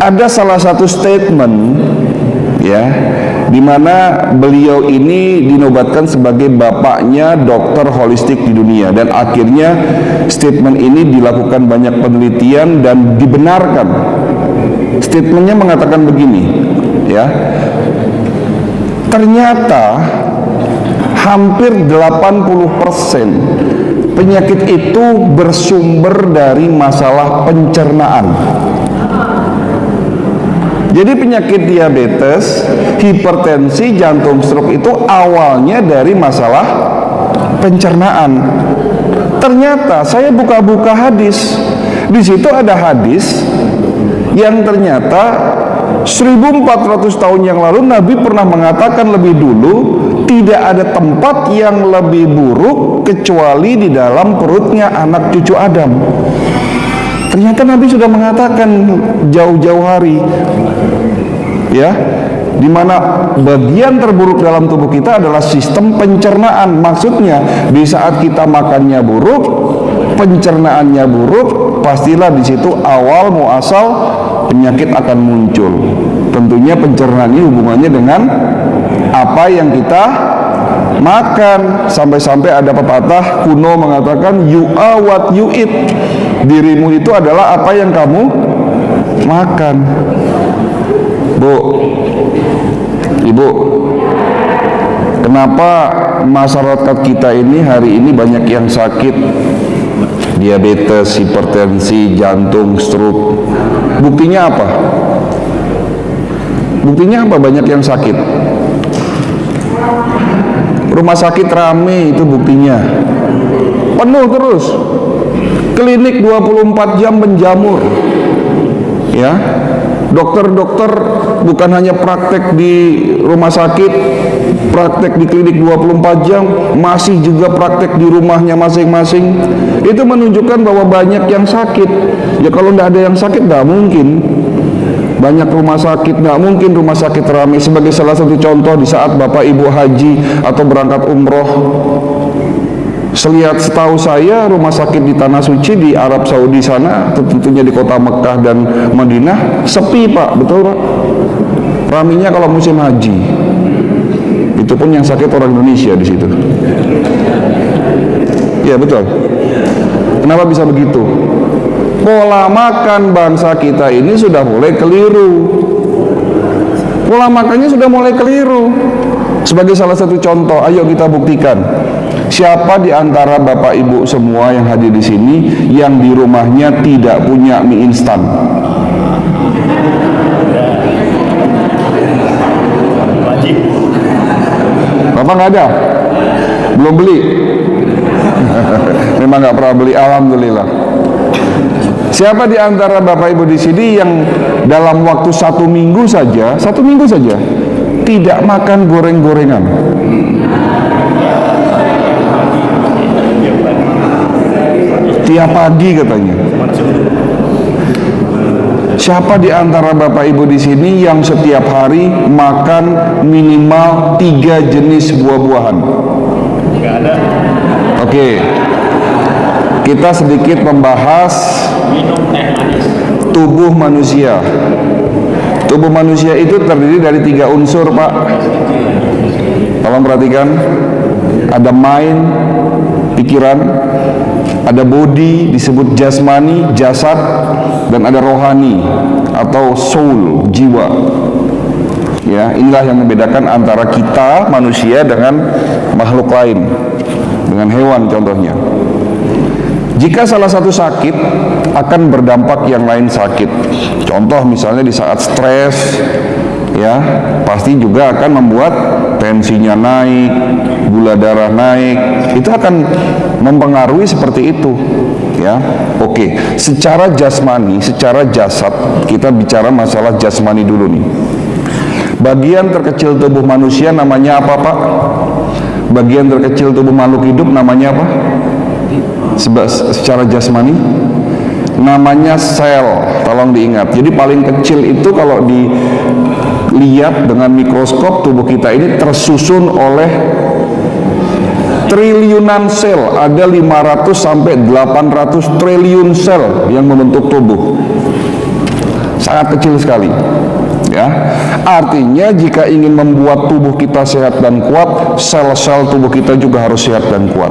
Ada salah satu statement ya, di mana beliau ini dinobatkan sebagai bapaknya dokter holistik di dunia, dan akhirnya statement ini dilakukan banyak penelitian dan dibenarkan. Statementnya mengatakan begini ya, ternyata hampir 80% penyakit itu bersumber dari masalah pencernaan. Jadi penyakit diabetes, hipertensi, jantung, stroke itu awalnya dari masalah pencernaan. Ternyata saya buka-buka hadis, di situ ada hadis yang ternyata 1400 tahun yang lalu Nabi pernah mengatakan lebih dulu, tidak ada tempat yang lebih buruk kecuali di dalam perutnya anak cucu Adam. Ternyata Nabi sudah mengatakan jauh-jauh hari ya, di mana bagian terburuk dalam tubuh kita adalah sistem pencernaan. Maksudnya di saat kita makannya buruk, pencernaannya buruk, pastilah di situ awal muasal penyakit akan muncul. Tentunya pencernaan ini hubungannya dengan apa yang kita makan. Sampai-sampai ada pepatah kuno mengatakan you are what you eat. Dirimu itu adalah apa yang kamu makan. Bu, Ibu, kenapa masyarakat kita ini hari ini banyak yang sakit diabetes, hipertensi, jantung, stroke? Buktinya apa? Buktinya apa banyak yang sakit? Rumah sakit rame, itu buktinya. Penuh terus. Klinik 24 jam menjamur. Ya. Dokter-dokter bukan hanya praktek di rumah sakit, praktek di klinik 24 jam, masih juga praktek di rumahnya masing-masing. Itu menunjukkan bahwa banyak yang sakit. Ya kalau tidak ada yang sakit, tidak mungkin banyak rumah sakit, nggak mungkin rumah sakit ramai. Sebagai salah satu contoh, di saat Bapak Ibu haji atau berangkat umroh, setahu saya rumah sakit di Tanah Suci di Arab Saudi sana, tentunya di kota Mekah dan Madinah, sepi Pak, betul Pak? Raminya kalau musim haji. Itu pun yang sakit orang Indonesia di situ. Ya betul. Kenapa bisa begitu? Pola makan bangsa kita ini sudah mulai keliru. Pola makannya sudah mulai keliru. Sebagai salah satu contoh, ayo kita buktikan. Siapa di antara Bapak Ibu semua yang hadir di sini yang di rumahnya tidak punya mie instan? Bapak nggak ada? Belum beli? Memang nggak pernah beli, alhamdulillah. Siapa di antara Bapak Ibu di sini yang dalam waktu satu minggu saja tidak makan goreng-gorengan? Tiap pagi katanya. Siapa di antara Bapak Ibu di sini yang setiap hari makan minimal 3 jenis buah-buahan? Nggak ada. Oke. Kita sedikit membahas tubuh manusia. Tubuh manusia itu terdiri dari 3 unsur, Pak. Tolong perhatikan. Ada mind, pikiran. Ada body, disebut jasmani, jasad. Dan ada rohani atau soul, jiwa. Ya, inilah yang membedakan antara kita manusia dengan makhluk lain, dengan hewan contohnya. Jika salah satu sakit, akan berdampak yang lain sakit. Contoh misalnya di saat stres, ya pasti juga akan membuat tensinya naik, gula darah naik. Itu akan mempengaruhi seperti itu. Ya, oke. Secara jasmani, secara jasad, kita bicara masalah jasmani dulu nih. Bagian terkecil tubuh manusia namanya apa, Pak? Bagian terkecil tubuh makhluk hidup namanya apa? Secara jasmani namanya sel. Tolong diingat. Jadi paling kecil itu kalau dilihat dengan mikroskop, tubuh kita ini tersusun oleh triliunan sel. Ada 500 sampai 800 triliun sel yang membentuk tubuh. sangat kecil sekali. Ya, artinya jika ingin membuat tubuh kita sehat dan kuat, sel-sel tubuh kita juga harus sehat dan kuat.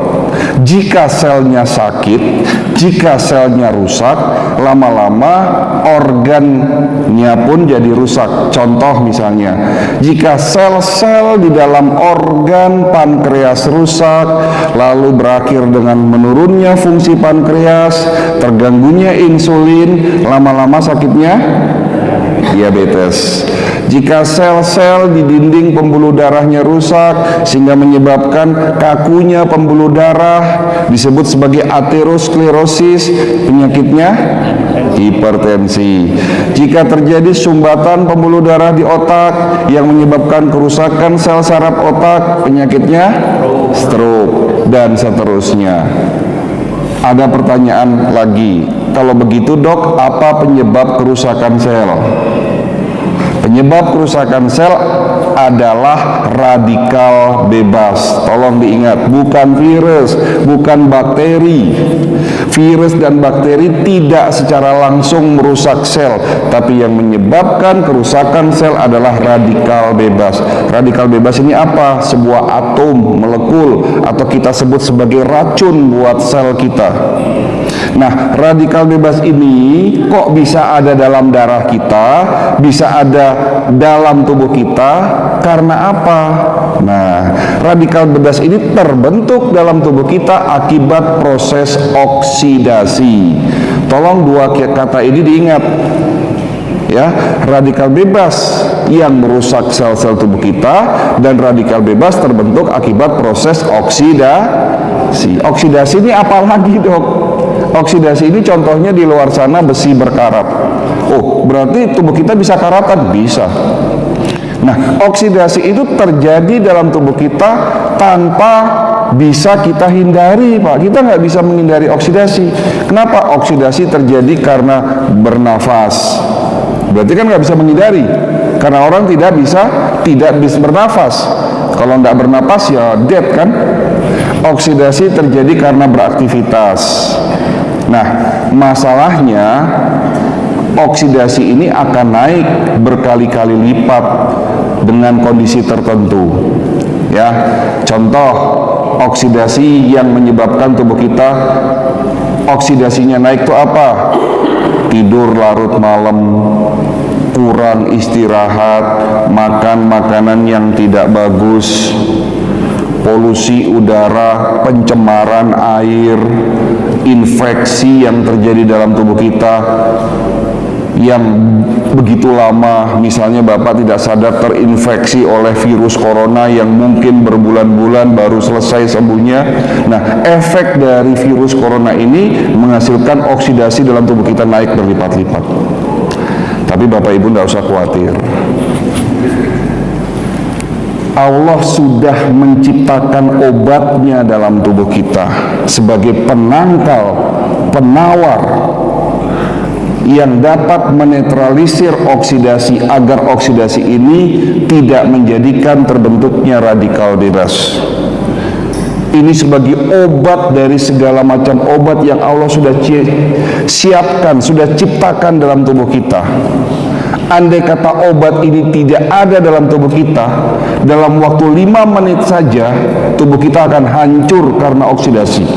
Jika selnya sakit, jika selnya rusak, lama-lama organnya pun jadi rusak. Contoh misalnya, jika sel-sel di dalam organ pankreas rusak, lalu berakhir dengan menurunnya fungsi pankreas, terganggunya insulin, lama-lama sakitnya diabetes. Jika sel-sel di dinding pembuluh darahnya rusak sehingga menyebabkan kakunya pembuluh darah, disebut sebagai aterosklerosis, penyakitnya hipertensi. Jika terjadi sumbatan pembuluh darah di otak yang menyebabkan kerusakan sel saraf otak, penyakitnya stroke, dan seterusnya. Ada pertanyaan lagi, kalau begitu dok, apa penyebab kerusakan sel? Penyebab kerusakan sel adalah radikal bebas. Tolong diingat, bukan virus, bukan bakteri. Virus dan bakteri tidak secara langsung merusak sel, tapi yang menyebabkan kerusakan sel adalah radikal bebas. Radikal bebas ini apa? Sebuah atom, molekul, atau kita sebut sebagai racun buat sel kita. Nah, radikal bebas ini kok bisa ada dalam darah kita, bisa ada dalam tubuh kita, karena apa? Nah, radikal bebas ini terbentuk dalam tubuh kita akibat proses oksidasi. Tolong dua kata ini diingat. Ya, radikal bebas yang merusak sel-sel tubuh kita, dan radikal bebas terbentuk akibat proses oksidasi. Oksidasi ini apa lagi, dok? Oksidasi ini contohnya di luar sana besi berkarat. Oh, berarti tubuh kita bisa karatan? Bisa. Nah, oksidasi itu terjadi dalam tubuh kita tanpa bisa kita hindari, Pak. Kita nggak bisa menghindari oksidasi. Kenapa? Oksidasi terjadi karena bernafas. Berarti kan nggak bisa menghindari, karena orang tidak bisa bernafas. Kalau nggak bernafas ya dead kan. Oksidasi terjadi karena beraktivitas. Nah, masalahnya oksidasi ini akan naik berkali-kali lipat dengan kondisi tertentu. Ya, contoh oksidasi yang menyebabkan tubuh kita oksidasinya naik itu apa? Tidur larut malam, kurang istirahat, makan makanan yang tidak bagus, polusi udara, pencemaran air, infeksi yang terjadi dalam tubuh kita yang begitu lama. Misalnya Bapak tidak sadar terinfeksi oleh virus corona yang mungkin berbulan-bulan baru selesai sembuhnya. Nah, efek dari virus corona ini menghasilkan oksidasi dalam tubuh kita naik berlipat-lipat. Tapi Bapak Ibu tidak usah khawatir, Allah sudah menciptakan obatnya dalam tubuh kita sebagai penangkal, penawar yang dapat menetralisir oksidasi agar oksidasi ini tidak menjadikan terbentuknya radikal bebas. Ini sebagai obat dari segala macam obat yang Allah sudah siapkan, sudah ciptakan dalam tubuh kita. Andai kata obat ini tidak ada dalam tubuh kita, dalam waktu 5 menit saja tubuh kita akan hancur karena oksidasi.